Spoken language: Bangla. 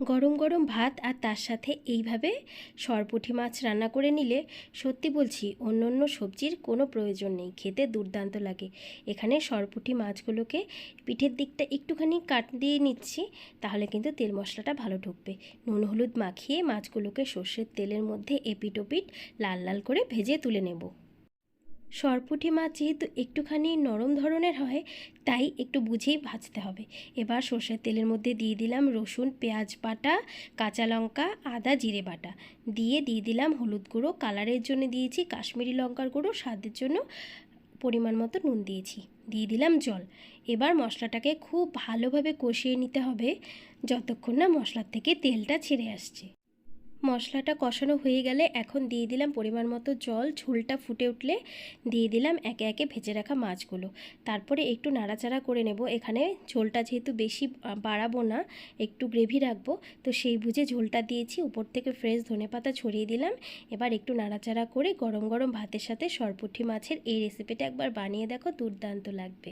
গরম গরম ভাত আর তার সাথে এইভাবে সরপুঁটি মাছ রান্না করে নিলে সত্যি বলছি অন্য অন্য সবজির কোনো প্রয়োজন নেই, খেতে দুর্দান্ত লাগে। এখানে সরপুঁটি মাছগুলোকে পিঠের দিকটা একটুখানি কাট দিয়ে নিচ্ছি, তাহলে কিন্তু তেল মশলাটা ভালো ঢুকবে। নুন হলুদ মাখিয়ে মাছগুলোকে সর্ষের তেলের মধ্যে এপিট ওপিট লাল লাল করে ভেজে তুলে নেব। সরপুঁটি মাছ যেহেতু একটুখানি নরম ধরনের হয়, তাই একটু বুঝেই ভাজতে হবে। এবার সর্ষের তেলের মধ্যে দিয়ে দিলাম রসুন পেঁয়াজ বাটা, কাঁচা লঙ্কা আদা জিরে বাটা, দিয়ে দিলাম হলুদ গুঁড়ো, কালারের জন্য দিয়েছি কাশ্মীরি লঙ্কার গুঁড়ো, স্বাদের জন্য পরিমাণ মতো নুন দিয়েছি, দিয়ে দিলাম জল। এবার মশলাটাকে খুব ভালোভাবে কষিয়ে নিতে হবে যতক্ষণ না মশলার থেকে তেলটা ছেড়ে আসছে। মশলাটা কষানো হয়ে গেলে এখন দিয়ে দিলাম পরিমাণ মতো জল, ঝোলটা ফুটে উঠলে দিয়ে দিলাম একে একে ভেজে রাখা মাছগুলো। তারপরে একটু নাড়াচাড়া করে নেব। এখানে ঝোলটা যেহেতু বেশি বাড়াবো না, একটু গ্রেভি রাখবো, তো সেই বুঝে ঝোলটা দিয়েছি। উপর থেকে ফ্রেশ ধনেপাতা ছড়িয়ে দিলাম। এবার একটু নাড়াচাড়া করে গরম গরম ভাতের সাথে সরপুঁটি মাছের এই রেসিপিটা একবার বানিয়ে দেখো, দুর্দান্ত লাগবে।